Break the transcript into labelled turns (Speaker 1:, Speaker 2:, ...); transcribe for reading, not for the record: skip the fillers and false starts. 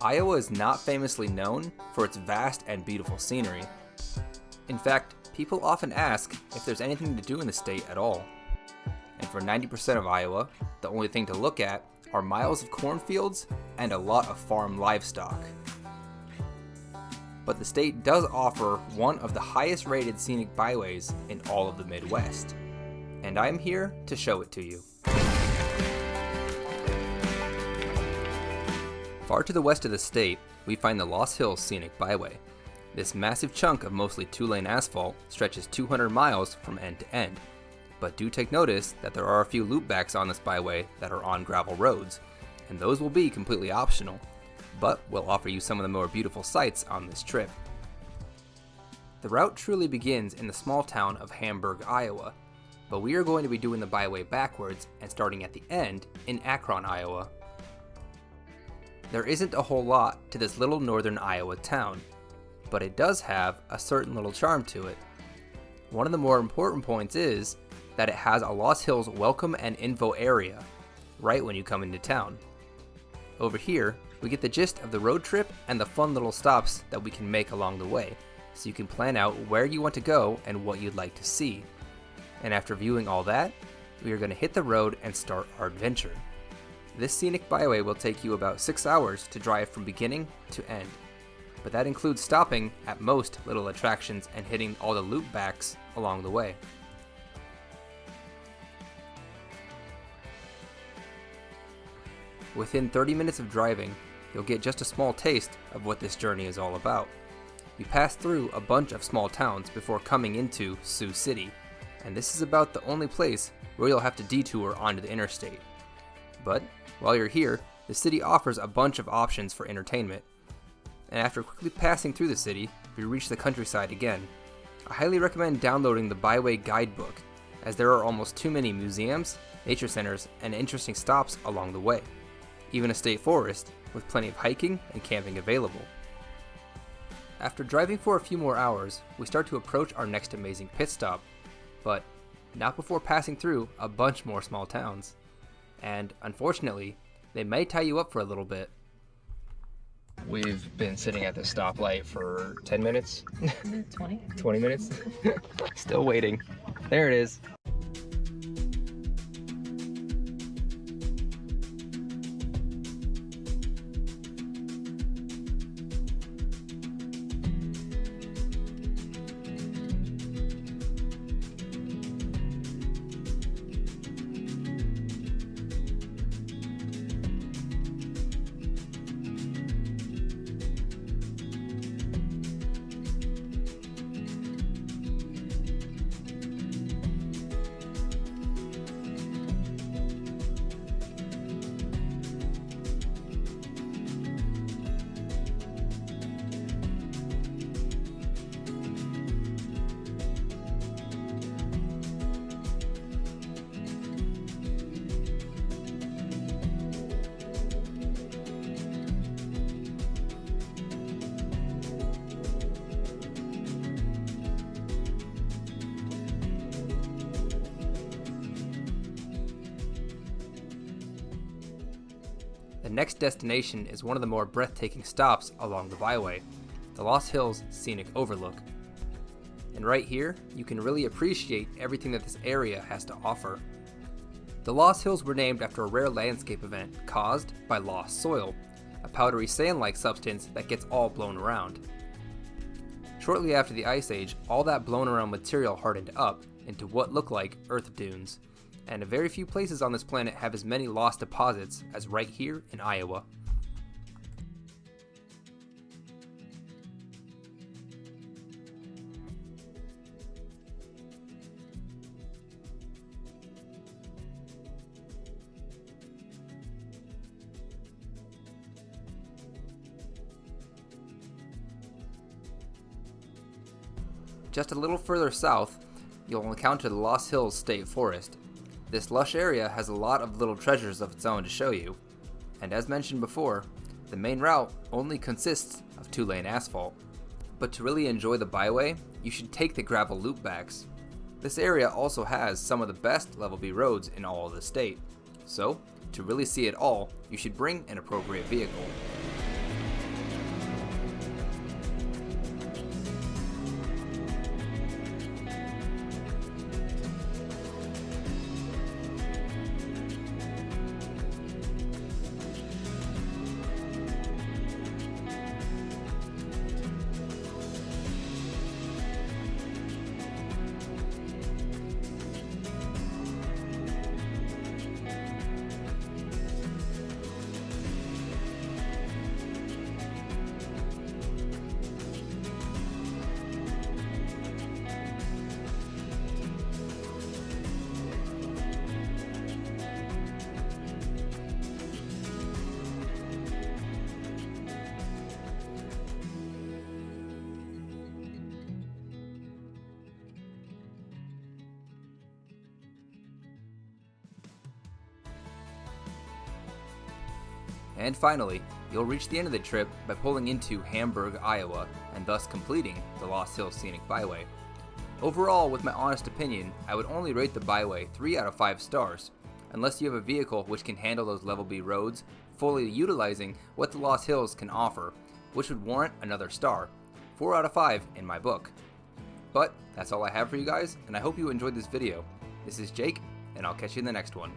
Speaker 1: Iowa is not famously known for its vast and beautiful scenery. In fact, people often ask if there's anything to do in the state at all. And for 90% of Iowa, the only thing to look at are miles of cornfields and a lot of farm livestock. But the state does offer one of the highest rated scenic byways in all of the Midwest. And I'm here to show it to you. Far to the west of the state, we find the Loess Hills Scenic Byway. This massive chunk of mostly two-lane asphalt stretches 200 miles from end to end. But do take notice that there are a few loopbacks on this byway that are on gravel roads, and those will be completely optional, but will offer you some of the more beautiful sights on this trip. The route truly begins in the small town of Hamburg, Iowa, but we are going to be doing the byway backwards and starting at the end in Akron, Iowa. There isn't a whole lot to this little northern Iowa town, but it does have a certain little charm to it. One of the more important points is that it has a Loess Hills welcome and info area right when you come into town. Over here, we get the gist of the road trip and the fun little stops that we can make along the way, so you can plan out where you want to go and what you'd like to see. And after viewing all that, we are going to hit the road and start our adventure. This scenic byway will take you about 6 hours to drive from beginning to end, but that includes stopping at most little attractions and hitting all the loopbacks along the way. Within 30 minutes of driving, you'll get just a small taste of what this journey is all about. You pass through a bunch of small towns before coming into Sioux City, and this is about the only place where you'll have to detour onto the interstate. But while you're here, the city offers a bunch of options for entertainment. And after quickly passing through the city, we reach the countryside again. I highly recommend downloading the Byway guidebook, as there are almost too many museums, nature centers, and interesting stops along the way. Even a state forest with plenty of hiking and camping available. After driving for a few more hours, we start to approach our next amazing pit stop, but not before passing through a bunch more small towns. And unfortunately, they may tie you up for a little bit. We've been sitting at the stoplight for 10 minutes?
Speaker 2: 20.
Speaker 1: 20 minutes? Still waiting. There it is. The next destination is one of the more breathtaking stops along the byway, the Loess Hills Scenic Overlook. And right here, you can really appreciate everything that this area has to offer. The Loess Hills were named after a rare landscape event caused by loess soil, a powdery sand-like substance that gets all blown around. Shortly after the Ice Age, all that blown around material hardened up into what look like earth dunes. And very few places on this planet have as many loess deposits as right here in Iowa. Just a little further south, you'll encounter the Loess Hills State Forest. This lush area has a lot of little treasures of its own to show you, and as mentioned before, the main route only consists of two-lane asphalt. But to really enjoy the byway, you should take the gravel loopbacks. This area also has some of the best level B roads in all of the state, so to really see it all, you should bring an appropriate vehicle. And finally, you'll reach the end of the trip by pulling into Hamburg, Iowa, and thus completing the Loess Hills Scenic Byway. Overall, with my honest opinion, I would only rate the Byway 3 out of 5 stars, unless you have a vehicle which can handle those level B roads, fully utilizing what the Loess Hills can offer, which would warrant another star, 4 out of 5 in my book. But that's all I have for you guys, and I hope you enjoyed this video. This is Jake, and I'll catch you in the next one.